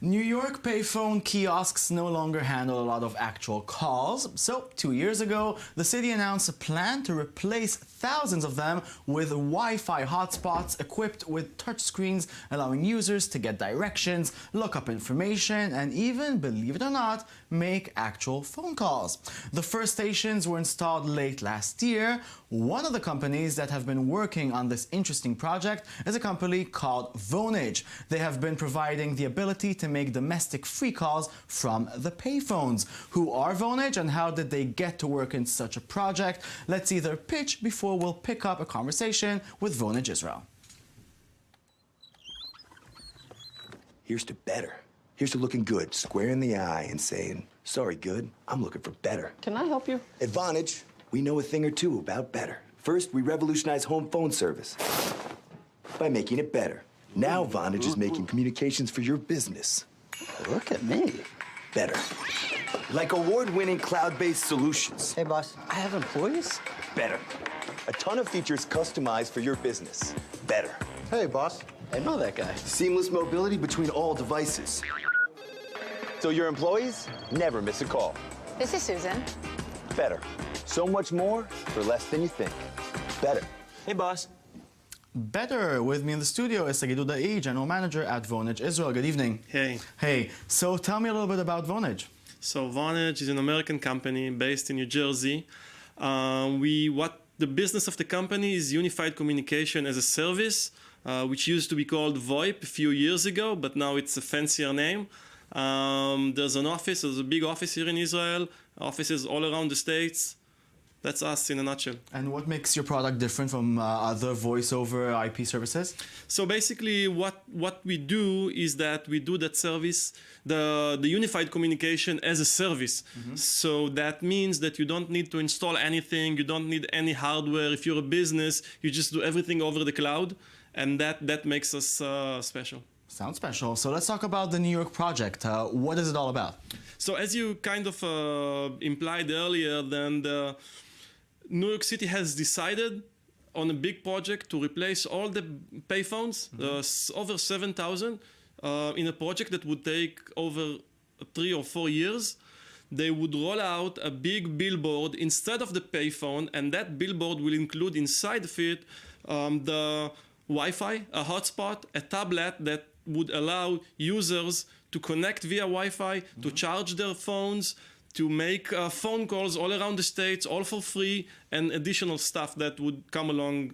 New York payphone kiosks no longer handle a lot of actual calls, so 2 years ago, the city announced a plan to replace thousands of them with Wi-Fi hotspots equipped with touchscreens, allowing users to get directions, look up information, and even, believe it or not, make actual phone calls. The first stations were installed late last year. One of the companies that have been working on this interesting project is a company called Vonage. They have been providing the ability to make domestic free calls from the payphones. Who are Vonage and how did they get to work in such a project? Let's see their pitch before we'll pick up a conversation with Vonage Israel. Here's to better. Here's to looking good, square in the eye and saying, sorry, good, I'm looking for better. Can I help you? At Vonage, we know a thing or two about better. First, we revolutionized home phone service by making it better. Now Vonage is making communications for your business Look at me. better. Like award-winning cloud-based solutions. Hey, boss, I have employees? Better. A ton of features customized for your business. Better. Hey, boss, I know that guy. Seamless mobility between all devices. So your employees never miss a call. This is Susan. Better. So much more for less than you think. Better. Hey, boss. Better. With me in the studio is Sagi Dudai, General Manager at Vonage Israel. Good evening. Hey. Hey, so tell me a little bit about Vonage. So Vonage is an American company based in New Jersey. What the business of the company is unified communication as a service, which used to be called VoIP a few years ago, but now it's a fancier name. There's a big office here in Israel, offices all around the States. That's us in a nutshell. And what makes your product different from other voice over IP services? So basically what we do is that we do that service, the unified communication as a service. So that means that you don't need to install anything, you don't need any hardware. If you're a business, you just do everything over the cloud, and that makes us special. Sounds special. So let's talk about the New York project. What is it all about? So as you kind of implied earlier, then the New York City has decided on a big project to replace all the payphones, over 7,000, in a project that would take over 3 or 4 years. They would roll out a big billboard instead of the payphone, and that billboard will include inside of it the Wi-Fi, a hotspot, a tablet that would allow users to connect via Wi-Fi, to charge their phones, to make phone calls all around the States, all for free, and additional stuff that would come along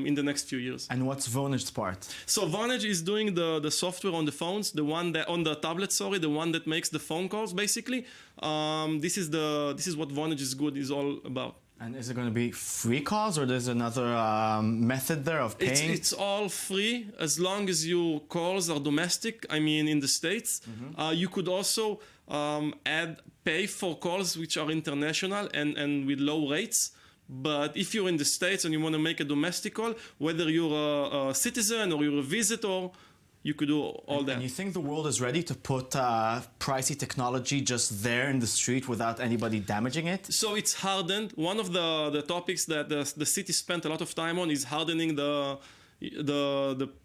in the next few years. And what's Vonage's part? So Vonage is doing the software on the phones, the one that on the tablet, sorry, the one that makes the phone calls. Basically, this is what Vonage is all about. And is it going to be free calls, or there's another method there of paying? It's all free as long as your calls are domestic. I mean, in the States, you could also pay for calls which are international and with low rates. But if you're in the States and you want to make a domestic call, whether you're a citizen or you're a visitor, you could do all that. And you think the world is ready to put pricey technology just there in the street without anybody damaging it? So it's hardened. One of the topics that the city spent a lot of time on is hardening the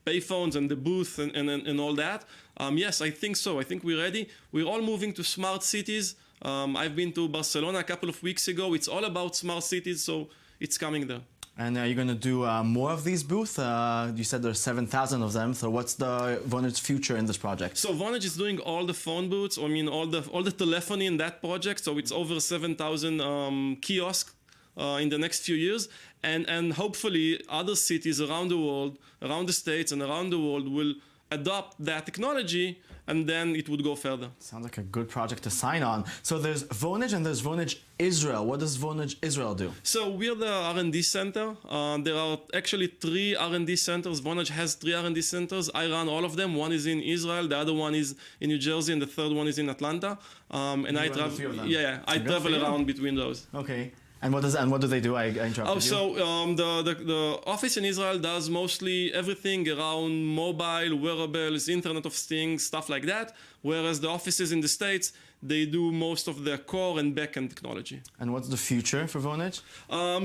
payphones and the booth and all that. Yes, I think so. I think we're ready. We're all moving to smart cities. I've been to Barcelona a couple of weeks ago. It's all about smart cities, so it's coming there. And are you going to do more of these booths? You said there's 7,000 of them. So what's the Vonage's future in this project? So Vonage is doing all the phone booths. I mean, all the telephony in that project. So it's over 7,000 kiosks in the next few years. And hopefully other cities around the world, around the States and around the world will adopt that technology, and then it would go further. Sounds like a good project to sign on. So there's Vonage and there's Vonage Israel. What does Vonage Israel do? So we're the R&D center. There are actually 3 R&D centers. Vonage has 3 R&D centers. I run all of them. One is in Israel, the other one is in New Jersey, and the third one is in Atlanta. And I travel. Yeah, I travel around between those. Okay. And what do they do? I interrupted you. So the office in Israel does mostly everything around mobile, wearables, Internet of Things, stuff like that. Whereas the offices in the States, they do most of the core and backend technology. And what's the future for Vonage?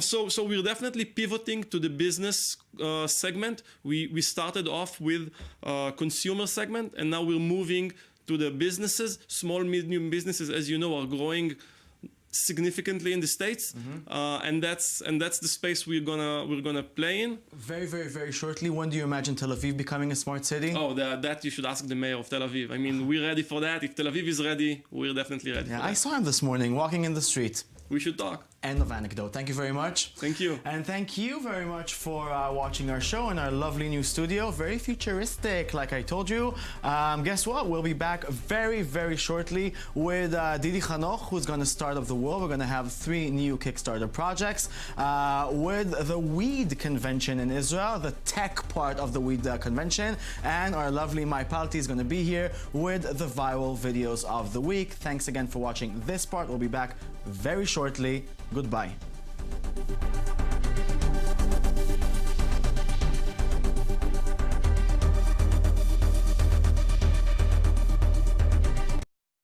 So we're definitely pivoting to the business segment. We started off with consumer segment, and now we're moving to the businesses. Small, medium businesses, as you know, are growing significantly in the States, and that's the space we're gonna play in. Very, very, very shortly, when do you imagine Tel Aviv becoming a smart city? Oh, that you should ask the mayor of Tel Aviv. I mean, we're ready for that. If Tel Aviv is ready, we're definitely ready. Yeah, for that. I saw him this morning walking in the street. We should talk. End of anecdote. Thank you very much. Thank you. And thank you very much for watching our show in our lovely new studio. Very futuristic, like I told you. Guess what? We'll be back very, very shortly with Didi Hanoch, who's going to start up the world. We're going to have 3 new Kickstarter projects with the Weed Convention in Israel, the tech part of the Weed Convention, and our lovely Mai Palti is going to be here with the viral videos of the week. Thanks again for watching this part. We'll be back very shortly. Goodbye.